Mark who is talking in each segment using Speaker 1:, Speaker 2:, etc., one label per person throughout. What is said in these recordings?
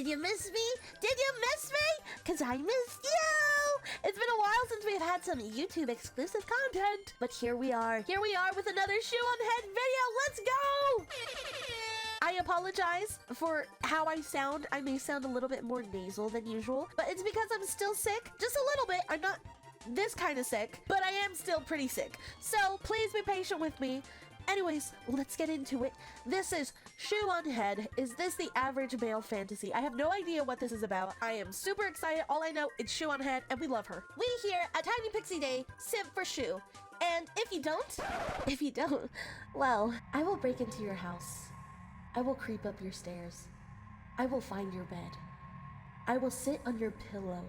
Speaker 1: you miss me? Did you miss me? Cause I missed you! It's been a while since we've had some YouTube exclusive content. But here we are. Here we are with another Shoe on Head video. Let's go! I apologize for how I sound. I may sound a little bit more nasal than usual, but it's because I'm still sick. Just a little bit. I'm not this kind of sick, but I am still pretty sick. So please be patient with me. Anyways, let's get into it. This is Shoe on Head. Is this the average male fantasy? I have no idea what this is about. I am super excited. All I know is Shoe on Head, and we love her. We here at Tiny Pixie Day simp for Shoe. And if you don't, well, I will break into your house. I will creep up your stairs. I will find your bed. I will sit on your pillow,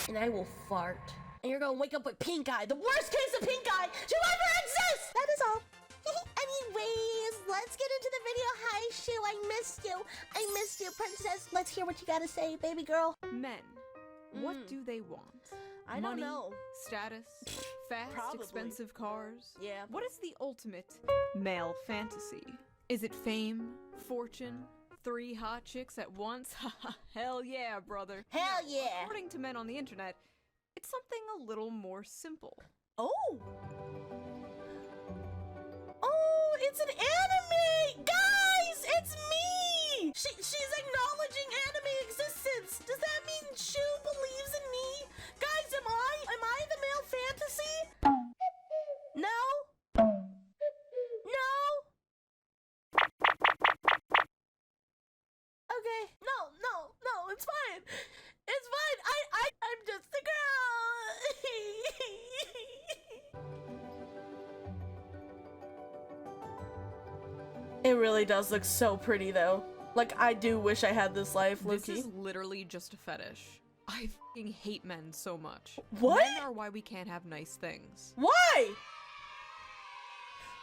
Speaker 1: and I will fart. And you're gonna wake up with pink eye. The worst case of pink eye to ever exist! That is all. Anyways, let's get into the video. Hi, Shoe. I missed you. I missed you, princess. Let's hear what you gotta say, baby girl.
Speaker 2: Men. What do they want?
Speaker 1: I
Speaker 2: Money,
Speaker 1: don't know.
Speaker 2: status, fast,
Speaker 1: Probably.
Speaker 2: expensive cars?
Speaker 1: Yeah.
Speaker 2: What is the ultimate male fantasy? Is it fame, fortune, 3 hot chicks at once? Hell yeah, brother.
Speaker 1: Hell yeah.
Speaker 2: According to men on the internet, it's something a little more simple.
Speaker 1: Oh. Oh, it's an anime! Guys, it's me! She's acknowledging anime existence. Does that mean Shoe believes in me? Guys, am I the male fantasy? No? No? Okay. No, it's fine. It's fine. I'm just a girl. It really does look so pretty though. Like, I do wish I had this life, Loki.
Speaker 2: This is literally just a fetish. I fucking hate men so much.
Speaker 1: What?
Speaker 2: Men are why we can't have nice things.
Speaker 1: Why?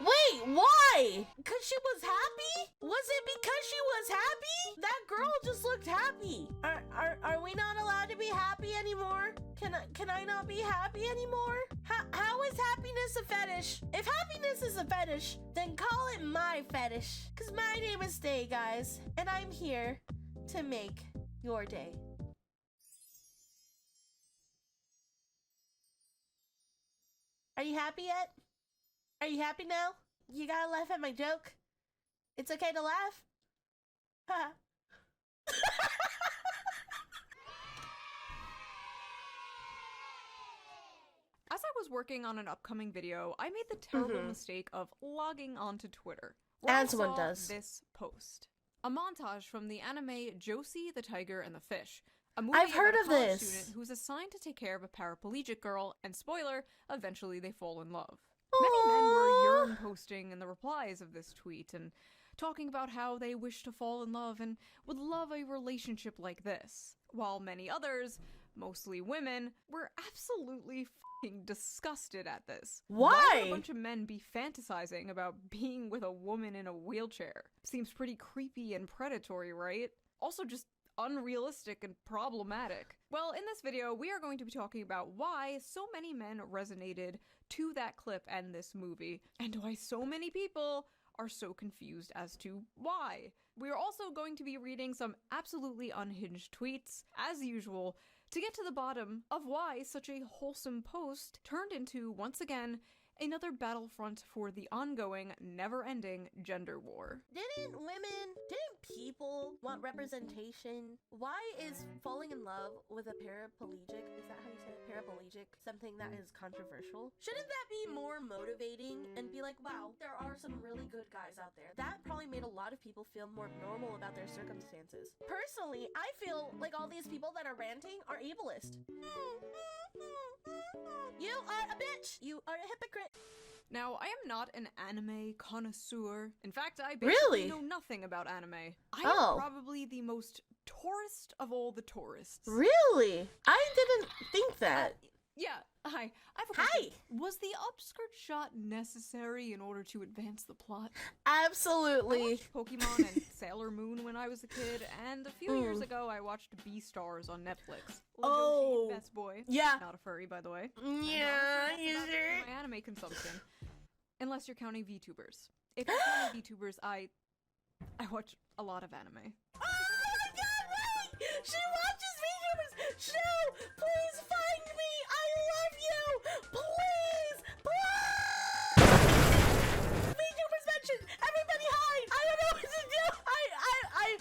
Speaker 1: Wait, why? Cause she was happy? Was it because she was happy? That girl just looked happy. Are we not allowed to be happy anymore? Can I not be happy anymore? How is happiness a fetish? If happiness is a fetish, then call it my fetish. Cause my name is Day, guys, and I'm here to make your day. Are you happy yet? Are you happy now? You gotta laugh at my joke. It's okay to laugh? Ha.
Speaker 2: As I was working on an upcoming video, I made the terrible mistake of logging onto Twitter. Where
Speaker 1: As
Speaker 2: I
Speaker 1: one
Speaker 2: saw
Speaker 1: does.
Speaker 2: This post. A montage from the anime Josie, the Tiger, and the Fish. A movie
Speaker 1: I've heard
Speaker 2: about a
Speaker 1: of
Speaker 2: college
Speaker 1: this.
Speaker 2: student who's assigned to take care of a paraplegic girl, and spoiler, eventually they fall in love. Many men were yearn posting in the replies of this tweet and talking about how they wish to fall in love and would love a relationship like this, while many others, mostly women, were absolutely f***ing disgusted at this. Why would a bunch of men be fantasizing about being with a woman in a wheelchair? Seems pretty creepy and predatory, right? Also just unrealistic and problematic. Well, in this video, we are going to be talking about why so many men resonated to that clip and this movie, and why so many people are so confused as to why. We are also going to be reading some absolutely unhinged tweets, as usual, to get to the bottom of why such a wholesome post turned into, once again, another battlefront for the ongoing, never-ending gender war.
Speaker 1: Didn't people want representation? Why is falling in love with a paraplegic, is that how you say it? Paraplegic, something that is controversial? Shouldn't that be more motivating and be like, wow, there are some really good guys out there? That probably made a lot of people feel more normal about their circumstances. Personally, I feel like all these people that are ranting are ableist. You are a bitch! You are a hypocrite!
Speaker 2: Now, I am not an anime connoisseur. In fact, I basically know nothing about anime. I am probably the most tourist of all the tourists.
Speaker 1: Really? I didn't think that.
Speaker 2: Yeah, hi. I have a question. Was the upskirt shot necessary in order to advance the plot?
Speaker 1: Absolutely.
Speaker 2: I watched Pokemon and Sailor Moon when I was a kid, and a few years ago I watched Beastars on Netflix. Yoshi, best boy.
Speaker 1: Yeah.
Speaker 2: Not a furry, by the way.
Speaker 1: Yeah, you sure?
Speaker 2: My anime consumption. Unless you're counting VTubers. If you're counting VTubers, I watch a lot of anime.
Speaker 1: Oh my god, wait! She watches VTubers. Shoo, please find me. I love you. Please, please. VTubers mentioned. Everybody hide. I don't know what to do.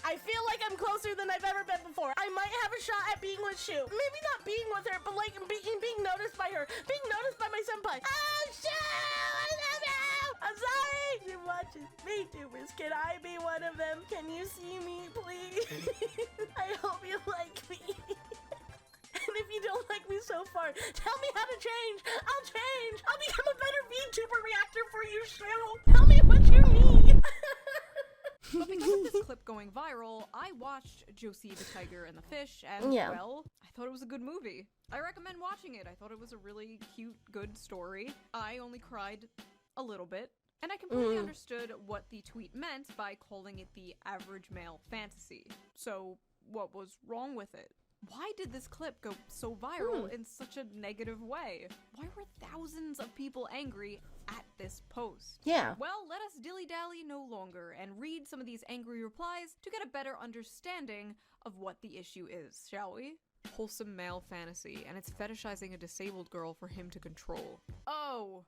Speaker 1: I feel like I'm closer than I've ever been before. I might have a shot at being with Shoo. Maybe not being with her, but like being noticed by her. Being noticed by my senpai. Oh, Shoo, I love you. I'm sorry. She watches VTubers. Can I be one of them? Can you see me, please? I hope you like me. And if you don't like me so far, tell me how to change. I'll change. I'll become a better VTuber reactor for you, Shoo. Tell me what you need.
Speaker 2: But because of this clip going viral, I watched Josie the Tiger and the Fish, and well, I thought it was a good movie. I recommend watching it. I thought it was a really cute, good story. I only cried a little bit, and I completely understood what the tweet meant by calling it the average male fantasy. So, what was wrong with it? Why did this clip go so viral in such a negative way? Why were thousands of people angry at this post?
Speaker 1: Yeah.
Speaker 2: Well, let us dilly-dally no longer and read some of these angry replies to get a better understanding of what the issue is, shall we? Wholesome male fantasy, and it's fetishizing a disabled girl for him to control. Oh.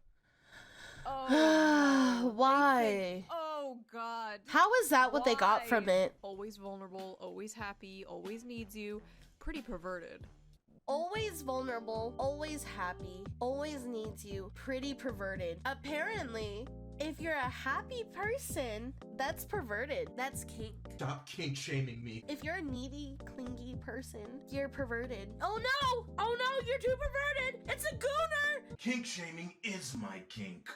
Speaker 2: Oh.
Speaker 1: Why?
Speaker 2: Oh, God.
Speaker 1: How is that what they got from it?
Speaker 2: Always vulnerable, always happy, always needs you. Pretty perverted.
Speaker 1: Always vulnerable, always happy, always needs you, pretty perverted. Apparently, if you're a happy person, that's perverted. That's kink.
Speaker 3: Stop kink shaming me.
Speaker 1: If you're a needy, clingy person, you're perverted. Oh no! Oh no, you're too perverted! It's a gooner!
Speaker 3: Kink shaming is my kink.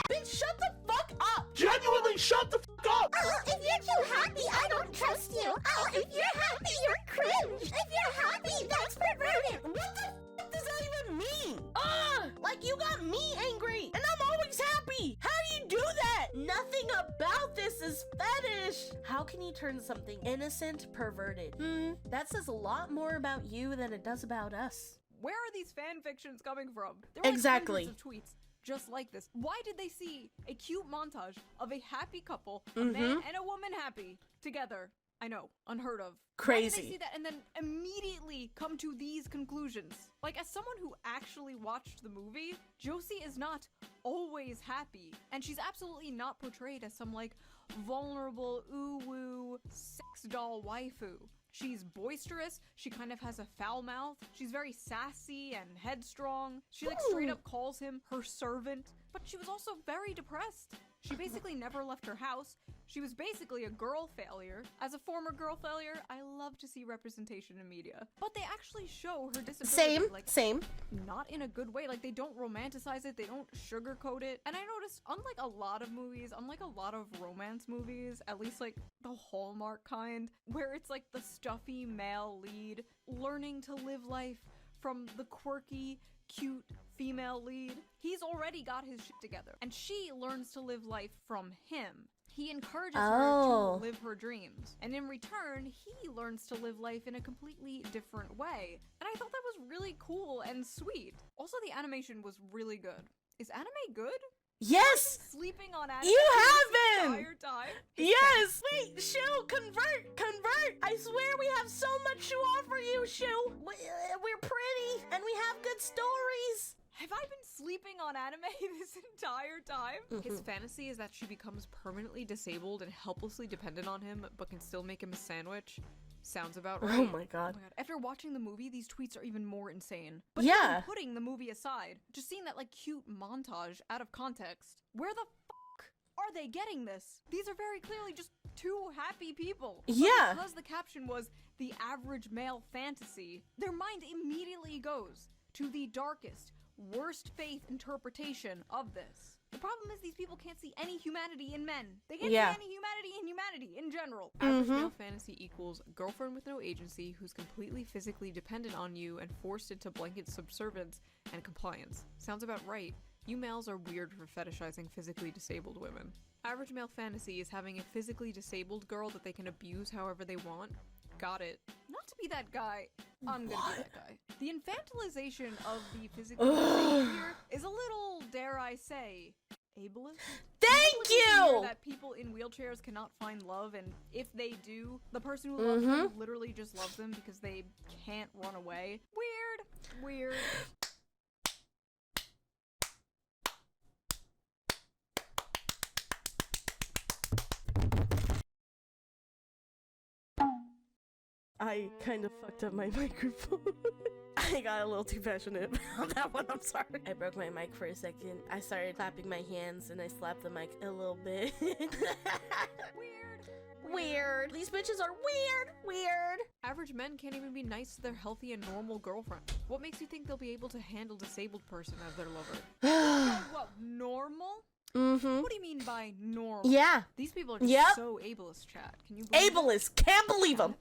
Speaker 1: Bitch, shut the fuck up!
Speaker 3: Genuinely, shut the fuck up!
Speaker 4: Oh, if you're too happy, I don't trust you. Oh, if you're happy, you're cringe. If you're happy, that's perverted.
Speaker 1: What the fuck does that even mean? Like you got me angry, and I'm always happy. How do you do that? Nothing about this is fetish. How can you turn something innocent perverted? That says a lot more about you than it does about us.
Speaker 2: Where are these fan fictions coming from? There were
Speaker 1: Exactly.
Speaker 2: hundreds of tweets just like this. Why did they see a cute montage of a happy couple, a man and a woman happy, together? I know, unheard of.
Speaker 1: Crazy.
Speaker 2: Why did they see that and then immediately come to these conclusions? Like, as someone who actually watched the movie, Josie is not always happy. And she's absolutely not portrayed as some, like, vulnerable, ooh-woo, sex doll waifu. She's boisterous, she kind of has a foul mouth, she's very sassy and headstrong, she like straight up calls him her servant, but she was also very depressed. She basically never left her house. She was basically a girl failure. As a former girl failure, I love to see representation in media. But they actually show her disability.
Speaker 1: Same.
Speaker 2: Not in a good way. Like, they don't romanticize it, they don't sugarcoat it. And I noticed, unlike a lot of movies, unlike a lot of romance movies, at least like the Hallmark kind, where it's like the stuffy male lead learning to live life from the quirky, cute female lead, he's already got his shit together. And she learns to live life from him. He encourages her to live her dreams. And in return, he learns to live life in a completely different way. And I thought that was really cool and sweet. Also, the animation was really good. Is anime good?
Speaker 1: Yes!
Speaker 2: Sleeping on anime
Speaker 1: You
Speaker 2: the
Speaker 1: have been!
Speaker 2: entire time?
Speaker 1: Yes! Wait, Shoo, convert! I swear we have so much to offer you, Shoo! We're pretty, and we have good stories!
Speaker 2: Have I been sleeping on anime this entire time? His fantasy is that she becomes permanently disabled and helplessly dependent on him, but can still make him a sandwich. Sounds about right.
Speaker 1: Oh my god.
Speaker 2: After watching the movie, these tweets are even more insane. But
Speaker 1: yeah.
Speaker 2: even putting the movie aside, just seeing that like cute montage out of context, where the fuck are they getting this? These are very clearly just two happy people.
Speaker 1: Yeah.
Speaker 2: But because the caption was the average male fantasy, their mind immediately goes to the darkest, worst faith interpretation of this. The problem is these people can't see any humanity in men. They can't see any humanity in humanity in general. Average male fantasy equals girlfriend with no agency who's completely physically dependent on you and forced into blanket subservience and compliance. Sounds about right. You males are weird for fetishizing physically disabled women. Average male fantasy is having a physically disabled girl that they can abuse however they want. Got it. Not to be that guy. I'm gonna be that guy. The infantilization of the physically disabled here is a little, dare I say, ableist?
Speaker 1: Damn Thank
Speaker 2: hopeless to hear
Speaker 1: you!
Speaker 2: that people in wheelchairs cannot find love, and if they do, the person who loves them literally just loves them because they can't run away. Weird.
Speaker 1: I kind of fucked up my microphone. I got a little too passionate about that one, I'm sorry. I broke my mic for a second. I started clapping my hands and I slapped the mic a little bit. Weird. These bitches are weird.
Speaker 2: Average men can't even be nice to their healthy and normal girlfriend. What makes you think they'll be able to handle a disabled person as their lover? What, normal? What do you mean by normal?
Speaker 1: Yeah.
Speaker 2: These people are just so ableist, chat. Can you believe
Speaker 1: Ableist. Can't believe them.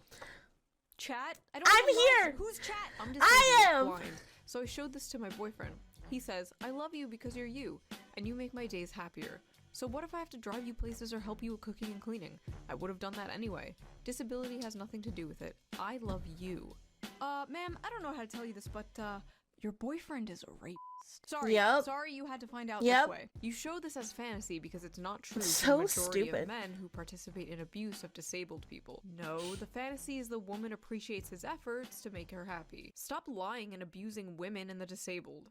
Speaker 2: Chat? I'm
Speaker 1: here.
Speaker 2: Who's chat? I'm just
Speaker 1: I am.
Speaker 2: blind. So I showed this to my boyfriend. He says, I love you because you're you, and you make my days happier. So what if I have to drive you places or help you with cooking and cleaning? I would have done that anyway. Disability has nothing to do with it. I love you. Ma'am, I don't know how to tell you this, but, your boyfriend is a rapist. Sorry you had to find out this way. You show this as fantasy because it's not true for the majority of men who participate in abuse of disabled people. No, the fantasy is the woman appreciates his efforts to make her happy. Stop lying and abusing women and the disabled.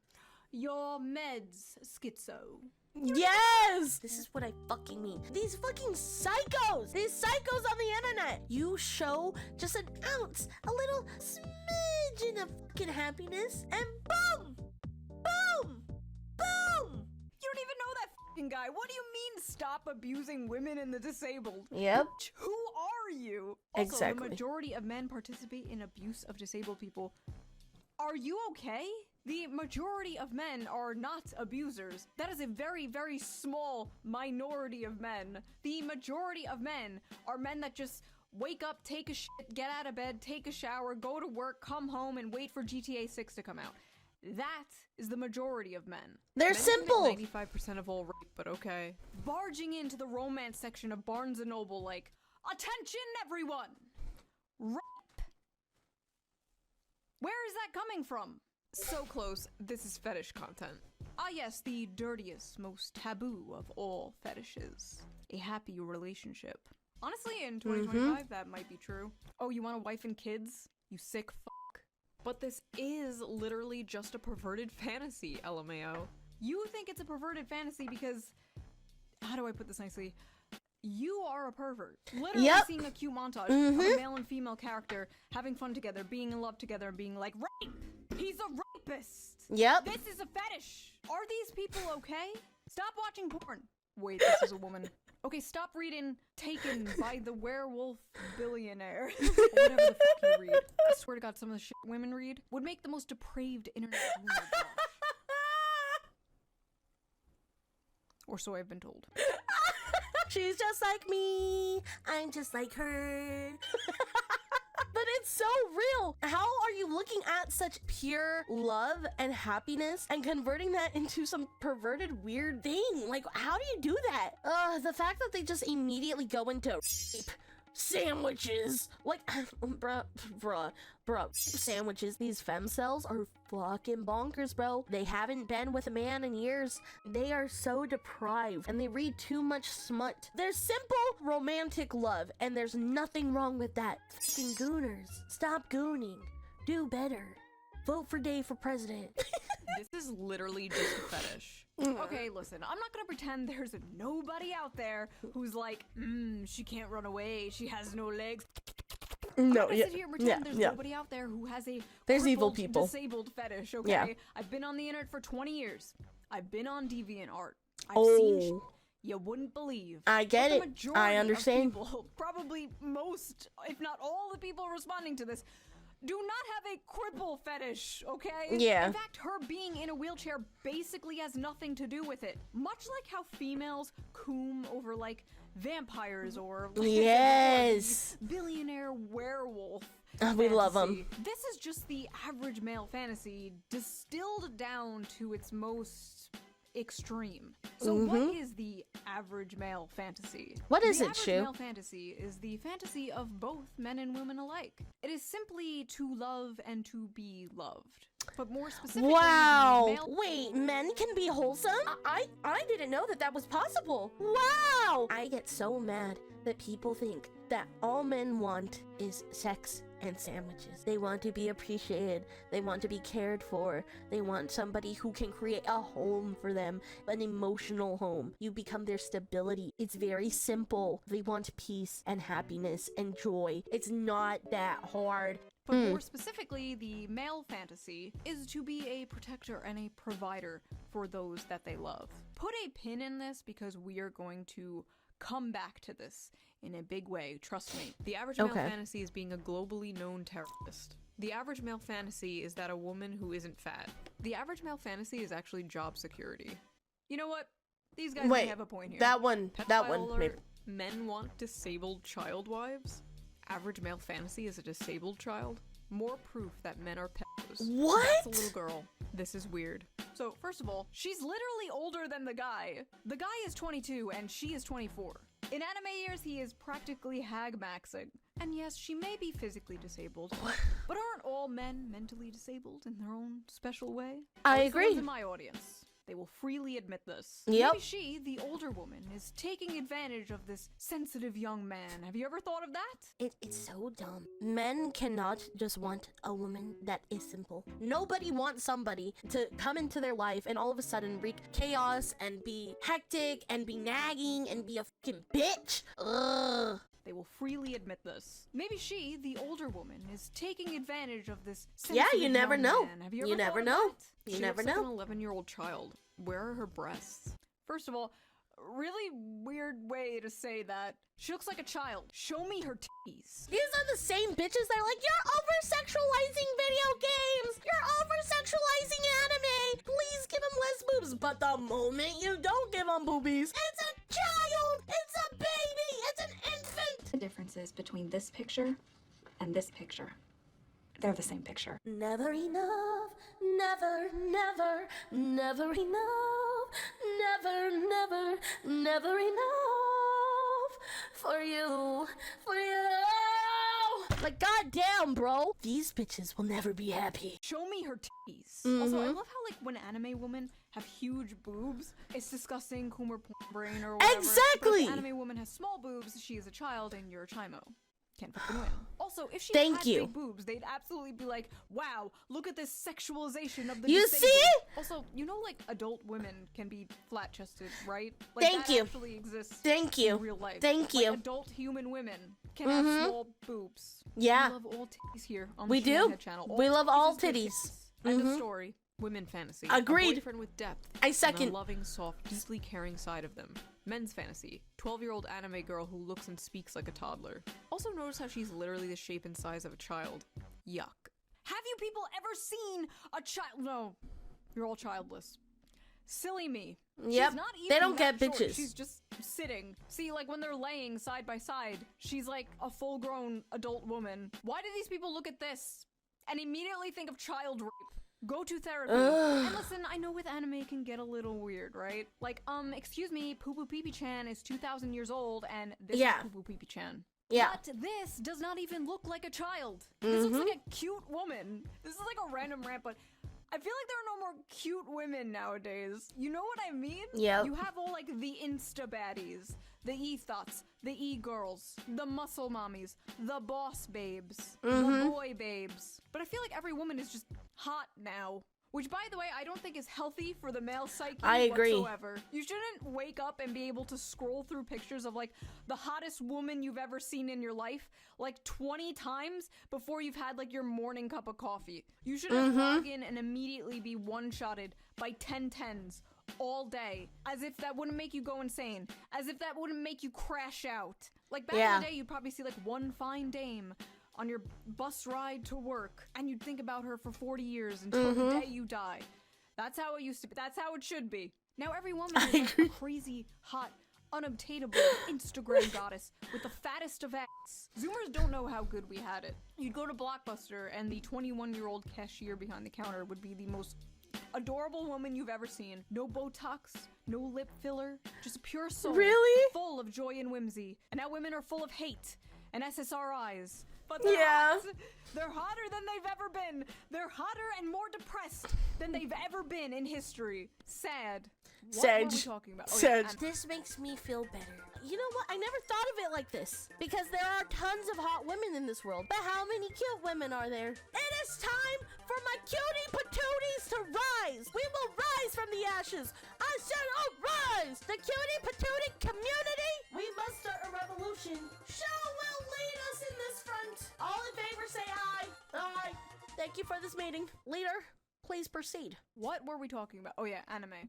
Speaker 2: Your meds, schizo.
Speaker 1: Yes! This is what I fucking mean. These fucking psychos! These psychos on the internet! You show just an ounce, a little smidgen of fucking happiness, and boom! Boom! Boom!
Speaker 2: You don't even know that fucking guy. What do you mean stop abusing women and the disabled?
Speaker 1: Yep.
Speaker 2: Who are you? Also,
Speaker 1: Exactly.
Speaker 2: the majority of men participate in abuse of disabled people. Are you okay? The majority of men are not abusers. That is a very, very small minority of men. The majority of men are men that just wake up, take a shit, get out of bed, take a shower, go to work, come home, and wait for GTA 6 to come out. That is the majority of men.
Speaker 1: They're
Speaker 2: Men
Speaker 1: simple.
Speaker 2: commit 95% of all rape, but okay. Barging into the romance section of Barnes & Noble like, attention everyone! Rape! Where is that coming from? So close, this is fetish content. Ah yes, the dirtiest, most taboo of all fetishes. A happy relationship. Honestly, in 2025, that might be true. Oh, you want a wife and kids? You sick fuck. But this is literally just a perverted fantasy, LMAO. You think it's a perverted fantasy because... How do I put this nicely? You are a pervert. Literally seeing a cute montage of a male and female character having fun together, being in love together, and being like, rape! He's a rapist!
Speaker 1: Yep.
Speaker 2: This is a fetish! Are these people okay? Stop watching porn! Wait, this is a woman. Okay, stop reading Taken by the Werewolf Billionaire. Or whatever the fuck you read. I swear to God, some of the shit women read would make the most depraved internet. Oh my gosh. Or so I've been told.
Speaker 1: She's just like me. I'm just like her. But it's so real. How are you looking at such pure love and happiness and converting that into some perverted weird thing? Like, how do you do that? The fact that they just immediately go into rape sandwiches. Like, bruh, sandwiches. These femcells are fucking bonkers, bro. They haven't been with a man in years. They are so deprived and they read too much smut. There's simple romantic love and there's nothing wrong with that. Fucking gooners. Stop gooning. Do better. Vote for Dave for president.
Speaker 2: This is literally just a fetish. Okay, listen, I'm not gonna pretend there's nobody out there who's like, she can't run away, she has no legs.
Speaker 1: No,
Speaker 2: I'm gonna sit here and pretend there's nobody out there who has a
Speaker 1: there's evil
Speaker 2: crippled,
Speaker 1: people.
Speaker 2: disabled fetish, okay?
Speaker 1: Yeah.
Speaker 2: I've been on the internet for 20 years. I've been on DeviantArt. I've seen shit you wouldn't believe.
Speaker 1: I get
Speaker 2: But the
Speaker 1: it.
Speaker 2: majority
Speaker 1: I
Speaker 2: of
Speaker 1: understand.
Speaker 2: people, probably most, if not all the people responding to this, do not have a cripple fetish, okay?
Speaker 1: Yeah.
Speaker 2: In fact, her being in a wheelchair basically has nothing to do with it. Much like how females coom over, like, vampires or... Like,
Speaker 1: Yes.
Speaker 2: billionaire werewolf
Speaker 1: We love
Speaker 2: fantasy. This is just the average male fantasy distilled down to its most extreme. So what is the average male fantasy?
Speaker 1: What is
Speaker 2: the
Speaker 1: it,
Speaker 2: average
Speaker 1: Shu?
Speaker 2: male fantasy is the fantasy of both men and women alike. It is simply to love and to be loved. But more specifically,
Speaker 1: Wow.
Speaker 2: the male...
Speaker 1: Wait, men can be wholesome? I didn't know that was possible. Wow. I get so mad that people think that all men want is sex and sandwiches. They want to be appreciated. They want to be cared for. They want somebody who can create a home for them, an emotional home. You become their stability. It's very simple. They want peace and happiness and joy. It's not that hard.
Speaker 2: But more specifically, the male fantasy is to be a protector and a provider for those that they love. Put a pin in this because we are going to come back to this in a big way, trust me. The average male fantasy is being a globally known terrorist. The average male fantasy is that a woman who isn't fat. The average male fantasy is actually job security. You know what? These guys may have a point here.
Speaker 1: That one, maybe.
Speaker 2: Men want disabled child wives. Average male fantasy is a disabled child. More proof that men are pedos.
Speaker 1: What?
Speaker 2: That's a little girl. This is weird. So, first of all, she's literally older than the guy. The guy is 22 and she is 24. In anime years, he is practically hag-maxing. And yes, she may be physically disabled, but aren't all men mentally disabled in their own special way?
Speaker 1: I
Speaker 2: At least the
Speaker 1: agree.
Speaker 2: ones in my audience. They will freely admit this.
Speaker 1: Yep.
Speaker 2: Maybe she, the older woman, is taking advantage of this sensitive young man. Have you ever thought of that?
Speaker 1: It's so dumb. Men cannot just want a woman that is simple. Nobody wants somebody to come into their life and all of a sudden wreak chaos and be hectic and be nagging and be a fucking bitch. Ugh.
Speaker 2: They will freely admit this. Maybe she, the older woman, is taking advantage of this
Speaker 1: Yeah,
Speaker 2: sensitive
Speaker 1: you never
Speaker 2: young
Speaker 1: know.
Speaker 2: man. Have you
Speaker 1: You
Speaker 2: ever
Speaker 1: never
Speaker 2: thought of
Speaker 1: know.
Speaker 2: that?
Speaker 1: You
Speaker 2: She
Speaker 1: never
Speaker 2: looks
Speaker 1: know.
Speaker 2: like an 11-year-old child. Where are her breasts? First of all, really weird way to say that. She looks like a child. Show me her titties.
Speaker 1: These are the same bitches that are like, you're over-sexualizing video games. You're over-sexualizing anime. Please give them less boobs. But the moment you don't give them boobies, it's a child. It's a baby. It's an infant.
Speaker 5: The differences between this picture and this picture. They're the same picture.
Speaker 1: Never enough. Never, never, never enough. Never, never, never enough. For you. For you. Like, goddamn, bro. These bitches will never be happy.
Speaker 2: Show me her titties. Also, I love how, like, when anime women have huge boobs, it's disgusting, Coomer brain or whatever.
Speaker 1: Exactly!
Speaker 2: But if an anime woman has small boobs, she is a child and you're a chimo. Can't fucking win. Also, if she
Speaker 1: Thank
Speaker 2: had
Speaker 1: you.
Speaker 2: big boobs, they'd absolutely be like, wow, look at this sexualization of the
Speaker 1: You
Speaker 2: disabled."
Speaker 1: see?
Speaker 2: Also, you know, like, adult women can be flat-chested, right? Like,
Speaker 1: Thank
Speaker 2: that
Speaker 1: you.
Speaker 2: actually exists
Speaker 1: Thank you.
Speaker 2: in real life.
Speaker 1: Thank
Speaker 2: Like,
Speaker 1: you.
Speaker 2: adult human women can have small boobs.
Speaker 1: Yeah.
Speaker 2: We love all titties here on
Speaker 1: We
Speaker 2: the
Speaker 1: do.
Speaker 2: ShoeonHead channel.
Speaker 1: We love all
Speaker 2: is good
Speaker 1: titties.
Speaker 2: End of story. Women fantasy.
Speaker 1: Agreed.
Speaker 2: A boyfriend with depth.
Speaker 1: I
Speaker 2: And
Speaker 1: second.
Speaker 2: a loving, soft, deeply caring side of them. Men's fantasy. 12-year-old anime girl who looks and speaks like a toddler. Also notice how she's literally the shape and size of a child. Yuck. Have you people ever seen a child? No. You're all childless. Silly me.
Speaker 1: Yep.
Speaker 2: She's not even
Speaker 1: They don't
Speaker 2: that
Speaker 1: get
Speaker 2: short.
Speaker 1: bitches.
Speaker 2: She's just sitting. See, like when they're laying side by side, she's like a full-grown adult woman. Why do these people look at this and immediately think of child rape? Go to therapy. And listen, I know with anime it can get a little weird, right? Like, excuse me, Poo Poo Pee Pee Chan is 2,000 years old and this
Speaker 1: Yeah.
Speaker 2: is Poo Poo Pee Pee Chan.
Speaker 1: Yeah.
Speaker 2: But this does not even look like a child. This looks like a cute woman. This is like a random rant, but I feel like there are no more cute women nowadays. You know what I mean?
Speaker 1: Yep.
Speaker 2: You have all like the insta baddies, the e-thoughts, the e-girls, the muscle mommies, the boss babes, the boy babes. But I feel like every woman is just hot now. Which, by the way, I don't think is healthy for the male psyche
Speaker 1: I agree.
Speaker 2: whatsoever. You shouldn't wake up and be able to scroll through pictures of, like, the hottest woman you've ever seen in your life, like, 20 times before you've had, like, your morning cup of coffee. You shouldn't log in and immediately be one-shotted by 10 tens all day, as if that wouldn't make you go insane, as if that wouldn't make you crash out. Like, back in the day, you'd probably see, like, one fine dame on your bus ride to work, and you'd think about her for 40 years until the day you die. That's how it used to be. That's how it should be. Now every woman is like a crazy, hot, unobtainable Instagram goddess with the fattest of ass. Zoomers don't know how good we had it. You'd go to Blockbuster, and the 21-year-old cashier behind the counter would be the most adorable woman you've ever seen. No Botox, no lip filler, just a pure soul.
Speaker 1: Really?
Speaker 2: Full of joy and whimsy. And now women are full of hate and SSRIs. But they're
Speaker 1: Yeah.
Speaker 2: hot. They're hotter than they've ever been. They're hotter and more depressed than they've ever been in history. Sad. What were we talking about? Oh, yeah,
Speaker 1: Sag. This makes me feel better. You know what? I never thought of it like this. Because there are tons of hot women in this world. But how many cute women are there? It is time for my cutie patooties to rise. We will rise from the ashes. I said arise. The cutie patootie community. We must start a revolution. Show will lead us in this front. All in favor say aye. Aye. Thank you for this meeting. Leader, please proceed.
Speaker 2: What were we talking about? Oh yeah, anime.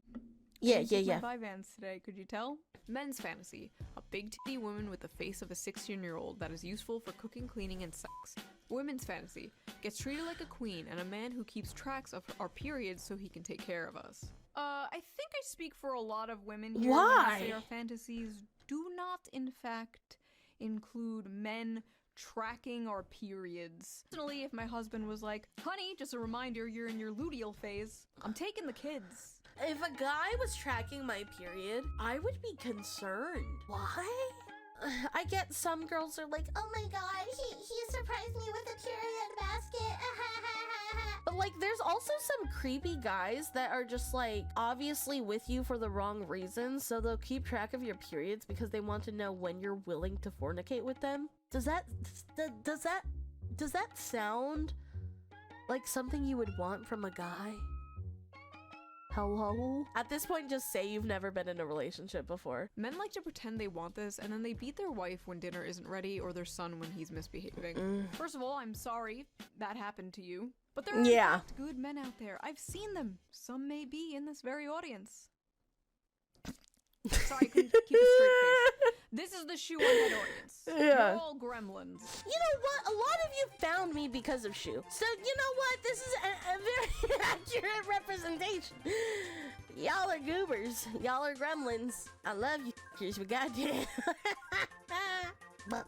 Speaker 1: Yeah.
Speaker 2: My Vans today, could you tell? Men's fantasy. A big titty woman with the face of a 16-year-old that is useful for cooking, cleaning, and sex. Women's fantasy. Gets treated like a queen and a man who keeps tracks of our periods so he can take care of us. I think I speak for a lot of women here when I say
Speaker 1: Why?
Speaker 2: our fantasies do not, in fact, include men tracking our periods. Personally, if my husband was like, honey, just a reminder, you're in your luteal phase, I'm taking the kids.
Speaker 1: If a guy was tracking my period, I would be concerned. Why? I get some girls are like,
Speaker 4: Oh my god, he surprised me with a period basket.
Speaker 1: but like there's also some creepy guys that are just like obviously with you for the wrong reasons, so they'll keep track of your periods because they want to know when you're willing to fornicate with them. Does that sound like something you would want from a guy? Hello? At this point, just say you've never been in a relationship before.
Speaker 2: Men like to pretend they want this, and then they beat their wife when dinner isn't ready or their son when he's misbehaving. First of all, I'm sorry that happened to you. But there are in fact good men out there. I've seen them. Some may be in this very audience. Sorry, I couldn't keep a straight face. This is the ShoeonHead audience.
Speaker 1: Yeah.
Speaker 2: You're all gremlins.
Speaker 1: You know what? A lot of you found me because of Shoe. So, you know what? This is a very accurate representation. Y'all are goobers. Y'all are gremlins. I love you, but goddamn. but.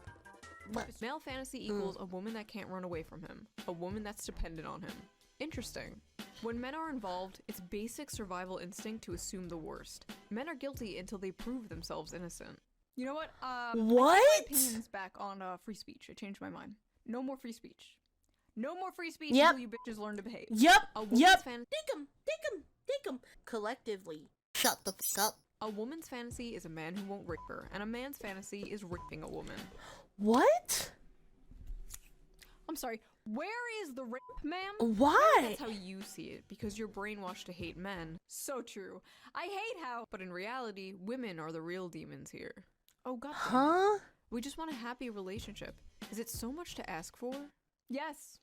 Speaker 2: Male fantasy equals a woman that can't run away from him. A woman that's dependent on him. Interesting. When men are involved, it's basic survival instinct to assume the worst. Men are guilty until they prove themselves innocent. You know what? I take my opinions back on free speech. I changed my mind. No more free speech. No more free speech until you bitches learn to behave.
Speaker 1: Yep.
Speaker 2: A woman's fan-
Speaker 1: Think 'em. Collectively. Shut the fuck up.
Speaker 2: A woman's fantasy is a man who won't rape her, and a man's fantasy is raping a woman.
Speaker 1: What?
Speaker 2: I'm sorry, where is the rape, ma'am?
Speaker 1: Why?
Speaker 2: Maybe that's how you see it, because you're brainwashed to hate men. So true. I hate how, but in reality, women are the real demons here. Oh god.
Speaker 1: Huh?
Speaker 2: We just want a happy relationship. Is it so much to ask for? Yes.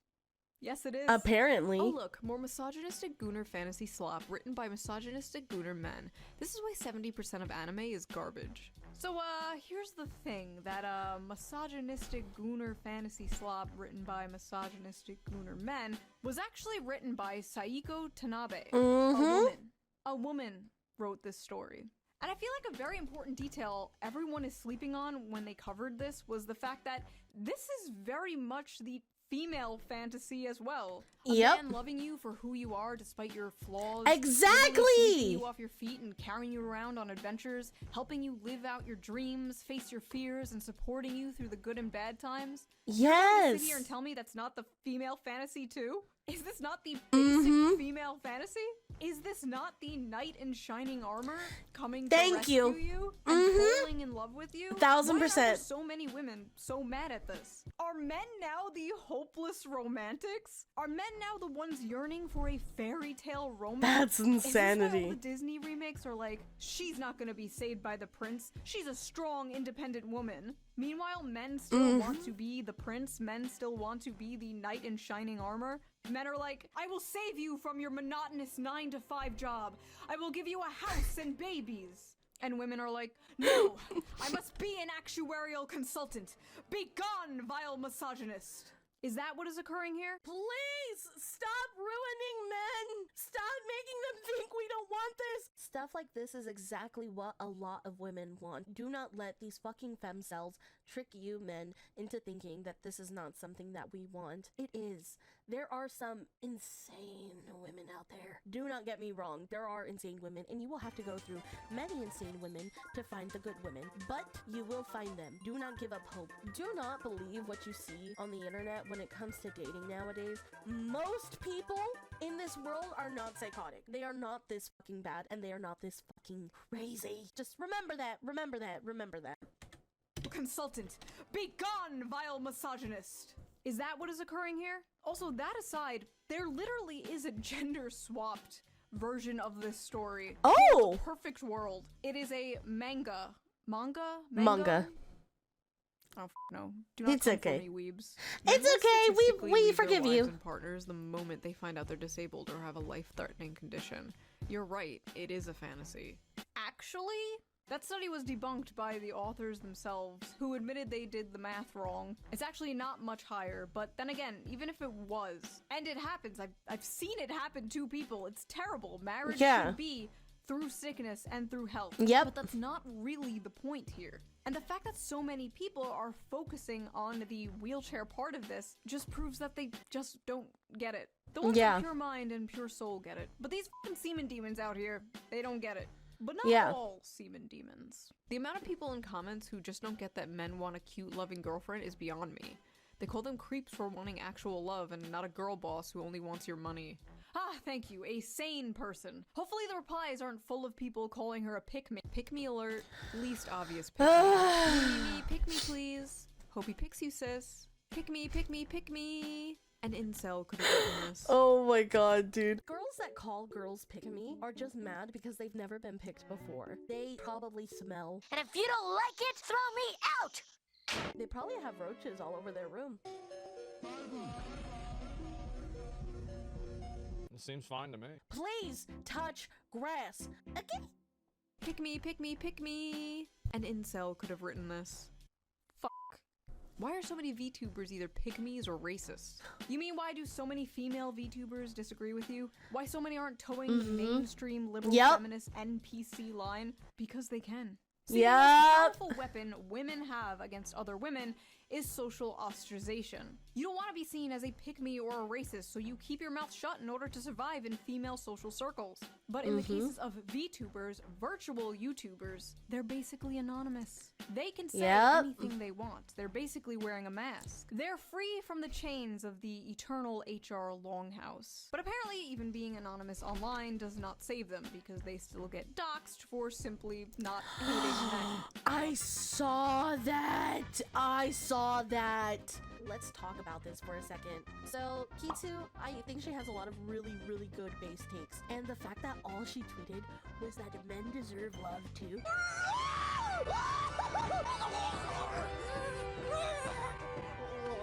Speaker 2: Yes, it is.
Speaker 1: Apparently.
Speaker 2: Oh look, more misogynistic gooner fantasy slop written by misogynistic gooner men. This is why 70% of anime is garbage. So, here's the thing, that, misogynistic gooner fantasy slop written by misogynistic gooner men was actually written by Saiko Tanabe, a woman. A woman wrote this story. And I feel like a very important detail everyone is sleeping on when they covered this was the fact that this is very much the female fantasy as well. A man loving you for who you are despite your flaws.
Speaker 1: Exactly!
Speaker 2: Sweeping you off your feet and carrying you around on adventures, helping you live out your dreams, face your fears, and supporting you through the good and bad times.
Speaker 1: Yes.
Speaker 2: Sit here and tell me that's not the female fantasy too? Is this not the basic female fantasy? Is this not the knight in shining armor coming to rescue you and falling in love with you?
Speaker 1: 1000%.
Speaker 2: Why are there so many women so mad at this? Are men now the hopeless romantics? Are men now the ones yearning for a fairy tale romance?
Speaker 1: That's insanity.
Speaker 2: Is this why all the Disney remakes are like, she's not gonna be saved by the prince, she's a strong, independent woman. Meanwhile, men still want to be the prince, men still want to be the knight in shining armor. Men are like, I will save you from your monotonous 9-to-5 job. I will give you a house and babies. And women are like, no, I must be an actuarial consultant. Be gone, vile misogynist. Is that what is occurring here?
Speaker 1: Please stop ruining men. Stop making them think we don't want this. Stuff like this is exactly what a lot of women want. Do not let these fucking femcells trick you men into thinking that this is not something that we want. It is. There are some insane women out there. Do not get me wrong. There are insane women, and you will have to go through many insane women to find the good women. But you will find them. Do not give up hope. Do not believe what you see on the internet when it comes to dating nowadays. Most people in this world are not psychotic. They are not this fucking bad, and they are not this fucking crazy. Just remember that. Remember that. Remember that.
Speaker 2: Consultant, be gone, vile misogynist! Is that what is occurring here? Also, that aside, there literally is a gender-swapped version of this story.
Speaker 1: Oh!
Speaker 2: The Perfect World. It is a manga. Manga?
Speaker 1: Manga.
Speaker 2: Oh, no. Do not
Speaker 1: It's
Speaker 2: come
Speaker 1: okay.
Speaker 2: for me, weebs.
Speaker 1: It's
Speaker 2: Men
Speaker 1: okay,
Speaker 2: statistically
Speaker 1: we
Speaker 2: leave their
Speaker 1: forgive
Speaker 2: wives
Speaker 1: you.
Speaker 2: and partners the moment they find out they're disabled or have a life-threatening condition. You're right, it is a fantasy. Actually, that study was debunked by the authors themselves, who admitted they did the math wrong. It's actually not much higher, but then again, even if it was, and it happens, I've seen it happen to people, it's terrible. Marriage should be through sickness and through health.
Speaker 1: Yep.
Speaker 2: But that's not really the point here. And the fact that so many people are focusing on the wheelchair part of this just proves that they just don't get it. The ones with pure mind and pure soul get it. But these fucking semen demons out here, they don't get it. But not all semen demons. The amount of people in comments who just don't get that men want a cute, loving girlfriend is beyond me. They call them creeps for wanting actual love and not a girl boss who only wants your money. Ah, thank you, a sane person. Hopefully the replies aren't full of people calling her a pick-me. Pick-me alert, least obvious pick-me. Pick me, please. Hope he picks you, sis. Pick me, pick me, pick me. An incel could have written this.
Speaker 1: Oh my god, dude. Girls that call girls pick-me are just mad because they've never been picked before. They probably smell.
Speaker 4: And if you don't like it, throw me out!
Speaker 1: They probably have roaches all over their room.
Speaker 6: It seems fine to me.
Speaker 1: Please touch grass. Okay.
Speaker 2: Pick me, pick me, pick me. An incel could have written this. Fuck. Why are so many VTubers either pick-me's or racist? You mean why do so many female VTubers disagree with you? Why so many aren't towing the mainstream liberal feminist NPC line? Because they can. See, the most powerful weapon women have against other women is social ostracization. You don't want to be seen as a pick-me or a racist, so you keep your mouth shut in order to survive in female social circles. But in the cases of VTubers, virtual YouTubers, they're basically anonymous. They can say anything they want. They're basically wearing a mask. They're free from the chains of the eternal HR Longhouse. But apparently, even being anonymous online does not save them, because they still get doxxed for simply not hating men.
Speaker 1: I saw that. I saw that. Let's talk about this for a second. So, Kitsu, I think she has a lot of really, really good base takes. And the fact that all she tweeted was that men deserve love too.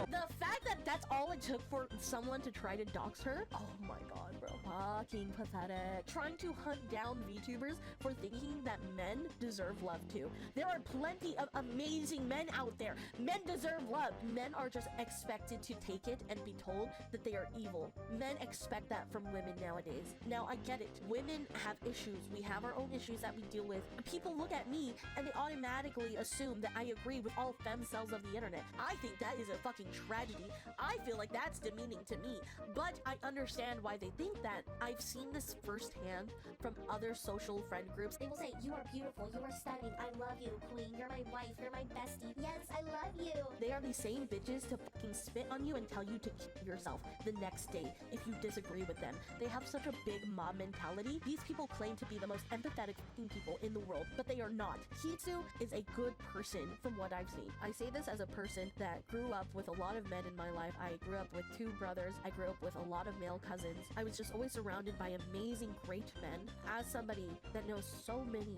Speaker 1: The fact that that's all it took for someone to try to dox her? Oh my god, bro. Fucking pathetic. Trying to hunt down VTubers for thinking that men deserve love too. There are plenty of amazing men out there. Men deserve love. Men are just expected to take it and be told that they are evil. Men expect that from women nowadays. Now, I get it. Women have issues. We have our own issues that we deal with. People look at me and they automatically assume that I agree with all femcells of the internet. I think that is a fucking tragedy. I feel like that's demeaning to me, but I understand why they think that. I've seen this firsthand from other social friend groups.
Speaker 4: They will say, you are beautiful, you are stunning, I love you, queen, you're my wife, you're my bestie, yes, I love you.
Speaker 1: They are the same bitches to fucking spit on you and tell you to kill yourself the next day if you disagree with them. They have such a big mob mentality. These people claim to be the most empathetic fucking people in the world, but they are not. Hitsu is a good person from what I've seen. I say this as a person that grew up with a lot of men in my life. I grew up with 2 brothers. I grew up with a lot of male cousins. I was just always surrounded by amazing, great men. As somebody that knows so many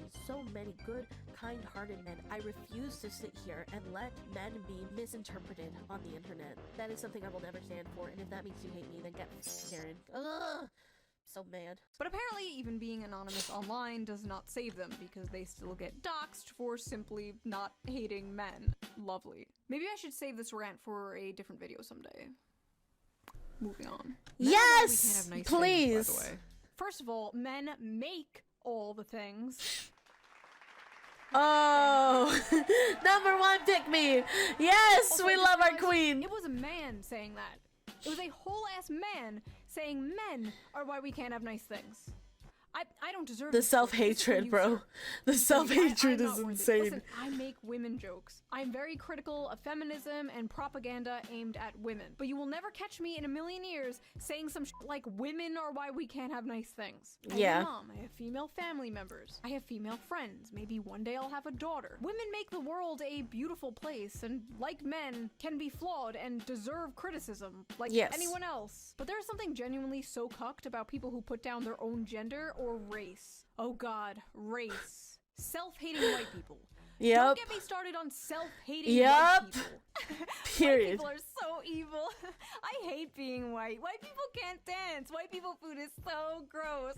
Speaker 1: good, kind-hearted men, I refuse to sit here and let men be misinterpreted on the internet. That is something I will never stand for, and if that makes you hate me, then get Karen. Ugh! So mad.
Speaker 2: But apparently, even being anonymous online does not save them, because they still get doxxed for simply not hating men. Lovely. Maybe I should save this rant for a different video someday. Moving on.
Speaker 1: Yes,
Speaker 2: We can't have nice
Speaker 1: please.
Speaker 2: Things, by the way. First of all, men make all the things.
Speaker 1: Oh, number one, pick me. Yes,
Speaker 2: Also,
Speaker 1: we
Speaker 2: I just
Speaker 1: love our
Speaker 2: realized
Speaker 1: queen.
Speaker 2: It was a man saying that. It was a whole ass man saying men are why we can't have nice things. I don't deserve
Speaker 1: The
Speaker 2: this shit. This is for
Speaker 1: self-hatred,
Speaker 2: you,
Speaker 1: bro.
Speaker 2: sir.
Speaker 1: The
Speaker 2: I'm
Speaker 1: self-hatred
Speaker 2: not
Speaker 1: is
Speaker 2: worthy.
Speaker 1: insane.
Speaker 2: Listen, I make women jokes. I'm very critical of feminism and propaganda aimed at women. But you will never catch me in a million years saying some like women are why we can't have nice things. I
Speaker 1: Yeah.
Speaker 2: have a mom. I have female family members. I have female friends. Maybe one day I'll have a daughter. Women make the world a beautiful place and, like men, can be flawed and deserve criticism like
Speaker 1: Yes.
Speaker 2: anyone else. But there's something genuinely so cucked about people who put down their own gender or race. Oh god, race. Self-hating white people. Don't
Speaker 1: Yep.
Speaker 2: get me started on self-hating
Speaker 1: Yep.
Speaker 2: white people.
Speaker 1: Period.
Speaker 2: White people are so evil. I hate being white. White people can't dance. White people food is so gross.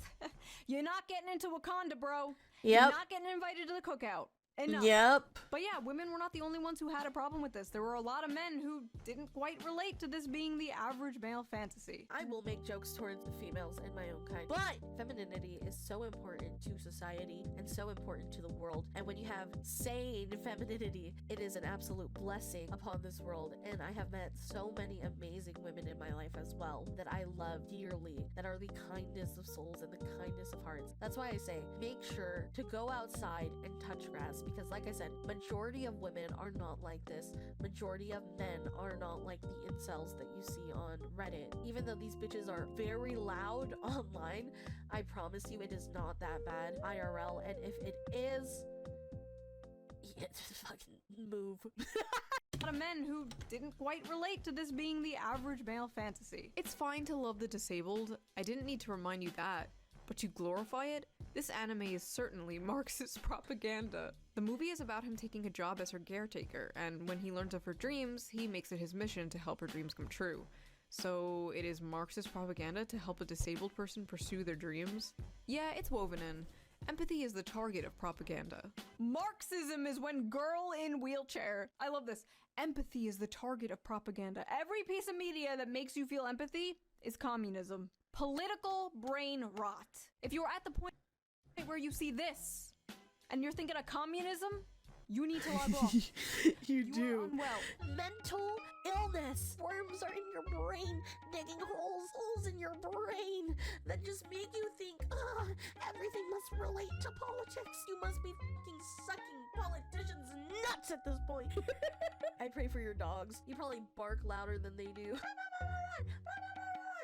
Speaker 2: You're not getting into Wakanda, bro. You're
Speaker 1: Yep.
Speaker 2: not getting invited to the cookout. Enough.
Speaker 1: Yep.
Speaker 2: But yeah, women were not the only ones who had a problem with this. There were a lot of men who didn't quite relate to this being the average male fantasy.
Speaker 1: I will make jokes towards the females in my own kind, but femininity is so important to society and so important to the world. And when you have sane femininity, it is an absolute blessing upon this world. And I have met so many amazing women in my life as well that I love dearly, that are the kindest of souls and the kindest of hearts. That's why I say, make sure to go outside and touch grass, because like I said, majority of women are not like this. Majority of men are not like the incels that you see on Reddit. Even though these bitches are very loud online, I promise you it is not that bad IRL. And if it is, yeah, just fucking move.
Speaker 2: A lot of men who didn't quite relate to this being the average male fantasy. It's fine to love the disabled. I didn't need to remind you that. But to glorify it? This anime is certainly Marxist propaganda. The movie is about him taking a job as her caretaker, and when he learns of her dreams, he makes it his mission to help her dreams come true. So it is Marxist propaganda to help a disabled person pursue their dreams? Yeah, it's woven in. Empathy is the target of propaganda. Marxism is when girl in wheelchair. I love this. Empathy is the target of propaganda. Every piece of media that makes you feel empathy is communism. Political brain rot. If you're at the point where you see this and you're thinking of communism, you need to log off.
Speaker 1: You
Speaker 2: are unwell.
Speaker 1: Mental illness. Worms are in your brain, digging holes in your brain that just make you think, everything must relate to politics. You must be fucking sucking politicians nuts at this point. I pray for your dogs. You probably bark louder than they do.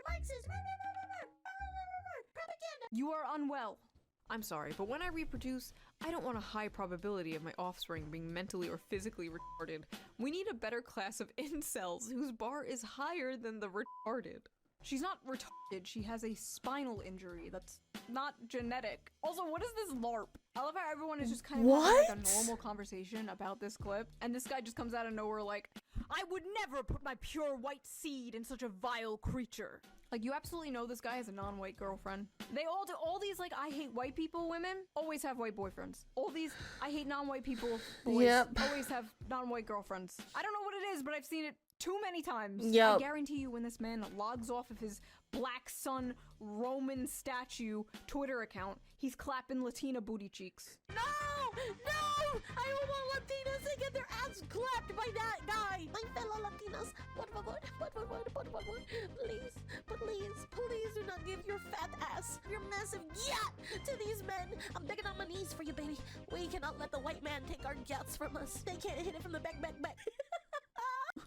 Speaker 1: Marxist. Propaganda.
Speaker 2: You are unwell. I'm sorry, but when I reproduce, I don't want a high probability of my offspring being mentally or physically retarded. We need a better class of incels whose bar is higher than the retarded. She's not retarded, she has a spinal injury that's not genetic. Also, what is this LARP? I love how everyone is just kind of having like a normal conversation about this clip, and this guy just comes out of nowhere like, I would never put my pure white seed in such a vile creature. Like, you absolutely know this guy has a non-white girlfriend. They all do. All these, like, I hate white people women always have white boyfriends. All these, I hate non-white people boys always have non-white girlfriends. I don't know what it is, but I've seen it too many times.
Speaker 1: Yep.
Speaker 2: I guarantee you when this man logs off of his Black Sun Roman statue Twitter account, he's clapping Latina booty cheeks.
Speaker 1: No! No! I don't want Latinas to get their ass clapped by that guy! My fellow Latinas, what? Please do not give your fat ass, your massive yacht to these men! I'm begging on my knees for you, baby. We cannot let the white man take our yachts from us. They can't hit it from the back.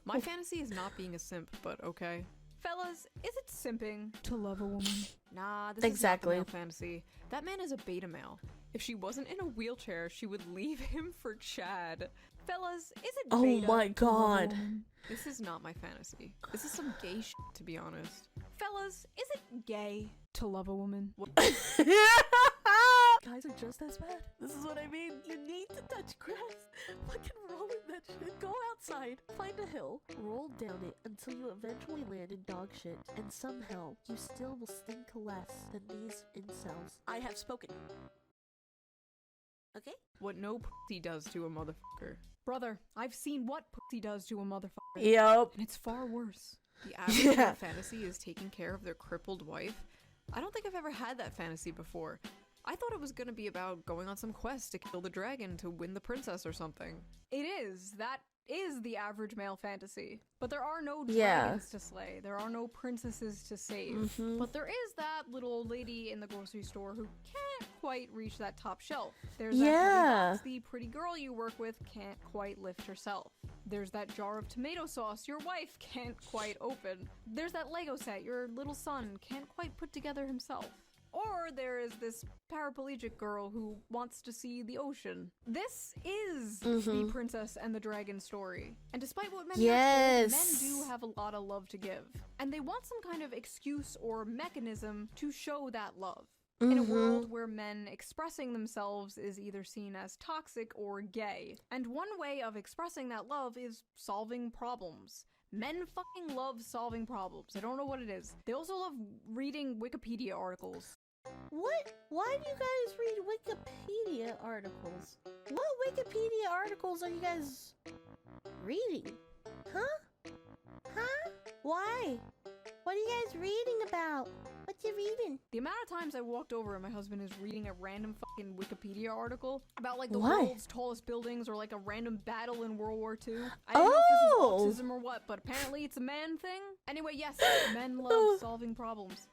Speaker 2: My fantasy is not being a simp, but okay. Fellas, is it simping to love a woman? Nah, this is not the male fantasy. That man is a beta male. If she wasn't in a wheelchair, she would leave him for Chad. Fellas, is it beta
Speaker 1: Oh my
Speaker 2: to love a
Speaker 1: god.
Speaker 2: woman? This is not my fantasy. This is some gay shit, to be honest. Fellas, is it gay to love a woman?
Speaker 1: Guys are just as bad. This is what I mean. You need to touch grass. Fucking roll in that shit. Go outside, find a hill, roll down it until you eventually land in dog shit. And somehow, you still will stink less than these incels. I have spoken. Okay?
Speaker 2: What no pussy does to a motherfucker. Brother, I've seen what pussy does to a motherfucker.
Speaker 1: Yep.
Speaker 2: And it's far worse. The average male fantasy is taking care of their crippled wife. I don't think I've ever had that fantasy before. I thought it was gonna be about going on some quest to kill the dragon to win the princess or something. It is. That is the average male fantasy. But there are no dragons to slay. There are no princesses to save. But there is that little old lady in the grocery store who can't quite reach that top shelf. There's that heavy box the pretty girl you work with can't quite lift herself. There's that jar of tomato sauce your wife can't quite open. There's that Lego set your little son can't quite put together himself. Or there is this paraplegic girl who wants to see the ocean. This is the Princess and the Dragon story. And despite what many are told, men do have a lot of love to give. And they want some kind of excuse or mechanism to show that love. In a world where men expressing themselves is either seen as toxic or gay. And one way of expressing that love is solving problems. Men fucking love solving problems. I don't know what it is. They also love reading Wikipedia articles.
Speaker 1: What? Why do you guys read Wikipedia articles? What Wikipedia articles are you guys reading? Huh? Huh? Why? What are you guys reading about? What you reading?
Speaker 2: The amount of times I walked over and my husband is reading a random fucking Wikipedia article about like the world's tallest buildings or like a random battle in World War II. I don't know if this is autism or what, but apparently it's a man thing. Anyway, yes, men love solving problems.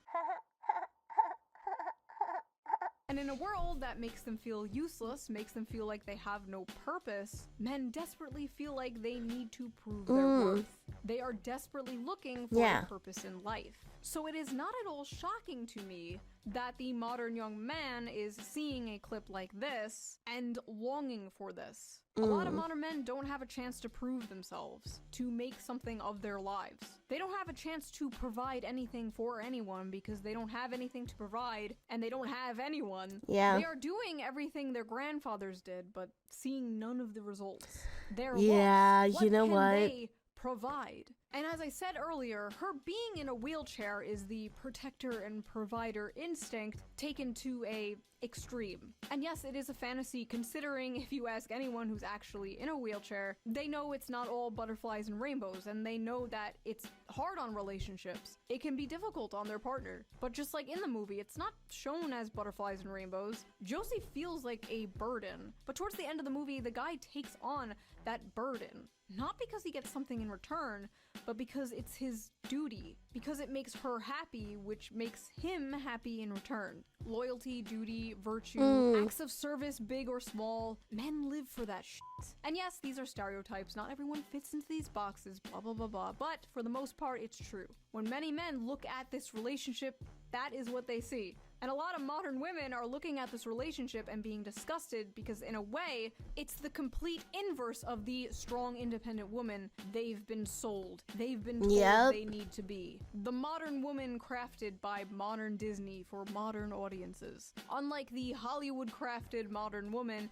Speaker 2: And in a world that makes them feel useless, makes them feel like they have no purpose, men desperately feel like they need to prove their worth. They are desperately looking for a purpose in life. So it is not at all shocking to me that the modern young man is seeing a clip like this and longing for this. A lot of modern men don't have a chance to prove themselves, to make something of their lives. They don't have a chance to provide anything for anyone because they don't have anything to provide and they don't have anyone.
Speaker 1: Yeah.
Speaker 2: They are doing everything their grandfathers did, but seeing none of the results. They're lost.
Speaker 1: You know
Speaker 2: can
Speaker 1: what?
Speaker 2: They provide? And as I said earlier, her being in a wheelchair is the protector and provider instinct taken to a extreme. And yes, it is a fantasy, considering if you ask anyone who's actually in a wheelchair, they know it's not all butterflies and rainbows, and they know that it's hard on relationships. It can be difficult on their partner. But just like in the movie, it's not shown as butterflies and rainbows. Josie feels like a burden. But towards the end of the movie, the guy takes on that burden. Not because he gets something in return, but because it's his duty. Because it makes her happy, which makes him happy in return. Loyalty, duty, virtue, acts of service, big or small. Men live for that shit. And yes, these are stereotypes. Not everyone fits into these boxes, blah, blah, blah, blah. But for the most part, it's true. When many men look at this relationship, that is what they see. And a lot of modern women are looking at this relationship and being disgusted because, in a way, it's the complete inverse of the strong, independent woman they've been sold. They've been told they need to be. The modern woman crafted by modern Disney for modern audiences. Unlike the Hollywood-crafted modern woman,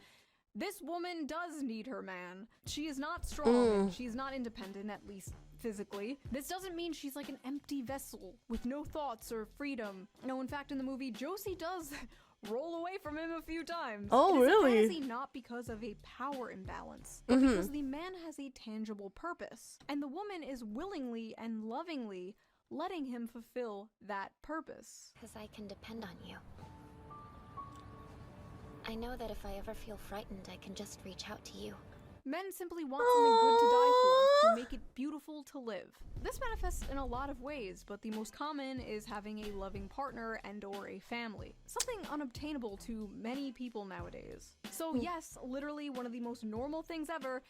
Speaker 2: this woman does need her man. She is not strong, and she's not independent, at least physically. This doesn't mean she's like an empty vessel with no thoughts or freedom. No, in fact, in the movie, Josie does roll away from him a few times.
Speaker 1: Oh, really?
Speaker 2: It's a fantasy not because of a power imbalance, but because the man has a tangible purpose, and the woman is willingly and lovingly letting him fulfill that purpose.
Speaker 4: Because I can depend on you. I know that if I ever feel frightened, I can just reach out to you.
Speaker 2: Men simply want something good to die for, to make it beautiful to live. This manifests in a lot of ways, but the most common is having a loving partner and or a family. Something unobtainable to many people nowadays. So yes, literally one of the most normal things ever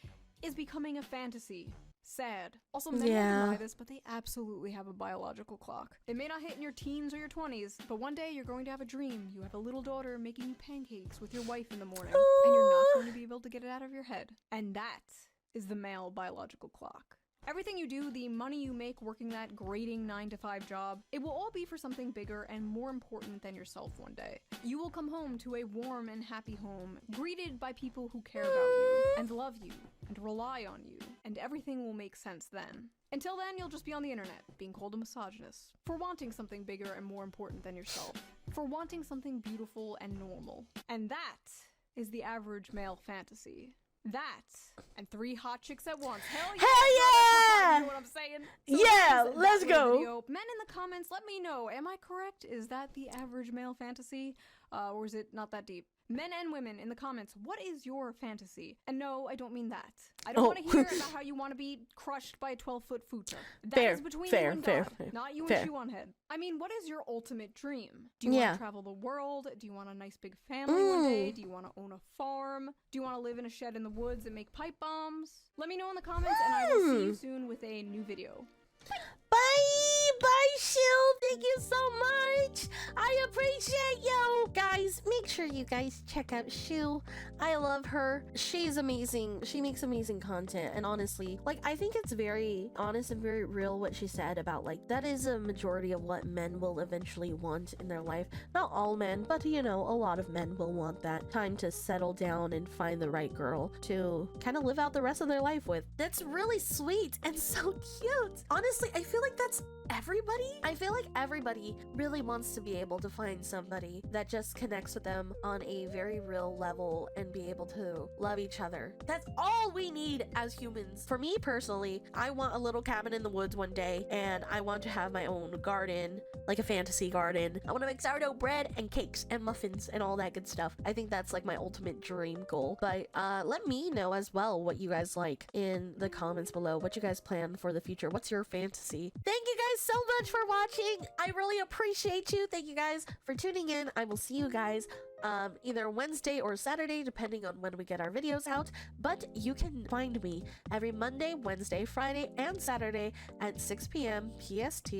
Speaker 2: is becoming a fantasy. Sad. Also, men don't deny this, but they absolutely have a biological clock. It may not hit in your teens or your 20s, but one day you're going to have a dream. You have a little daughter making you pancakes with your wife in the morning, and you're not going to be able to get it out of your head. And that is the male biological clock. Everything you do, the money you make working that grating 9-to-5 job, it will all be for something bigger and more important than yourself one day. You will come home to a warm and happy home, greeted by people who care about you, and love you, and rely on you, and everything will make sense then. Until then, you'll just be on the internet, being called a misogynist, for wanting something bigger and more important than yourself, for wanting something beautiful and normal. And that is the average male fantasy. That and 3 hot chicks at once. Hell yeah!
Speaker 1: Hell yeah!
Speaker 2: You know what I'm saying?
Speaker 1: Yeah,
Speaker 2: that is
Speaker 1: let's
Speaker 2: that
Speaker 1: go.
Speaker 2: little video. Men in the comments, let me know. Am I correct? Is that the average male fantasy? Or is it not that deep? Men and women in the comments, what is your fantasy? And no, I don't mean that. I don't want to hear about how you want to be crushed by a 12-foot futa. That is between you and God, not you and ShoeonHead. I mean, what is your ultimate dream? Do you want to travel the world? Do you want a nice big family one day? Do you want to own a farm? Do you want to live in a shed in the woods and make pipe bombs? Let me know in the comments, and I will see you soon with a new video.
Speaker 1: Bye, Shoo. Thank you so much. I appreciate you. Guys, make sure you guys check out Shoo. I love her. She's amazing. She makes amazing content. And honestly, like, I think it's very honest and very real what she said about, like, that is a majority of what men will eventually want in their life. Not all men, but, you know, a lot of men will want that time to settle down and find the right girl to kind of live out the rest of their life with. That's really sweet and so cute. Honestly, I feel like that's everybody. I feel like everybody really wants to be able to find somebody that just connects with them on a very real level and be able to love each other. That's all we need as humans. For me personally, I want a little cabin in the woods one day, and I want to have my own garden, like a fantasy garden. I want to make sourdough bread and cakes and muffins and all that good stuff. I think that's like my ultimate dream goal. But let me know as well what you guys like in the comments below, what you guys plan for the future. What's your fantasy? Thank you guys so much for watching. I really appreciate you. Thank you guys for tuning in. I will see you guys either Wednesday or Saturday, depending on when we get our videos out. But you can find me every Monday, Wednesday, Friday, and Saturday at 6 p.m. PST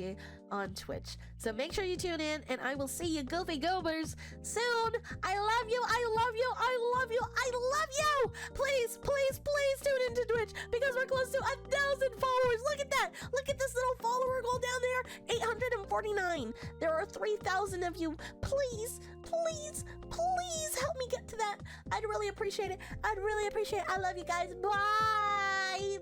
Speaker 1: on Twitch. So make sure you tune in, and I will see you goofy goobers soon. I love you. I love you. I love you. I love you. Please, please, please tune into Twitch because we're close to 1,000 followers. Look at that. Look at this little follower goal down there. 849. There are 3,000 of you. Please, please, please help me get to that. I'd really appreciate it. I'd really appreciate it. I love you guys. Bye.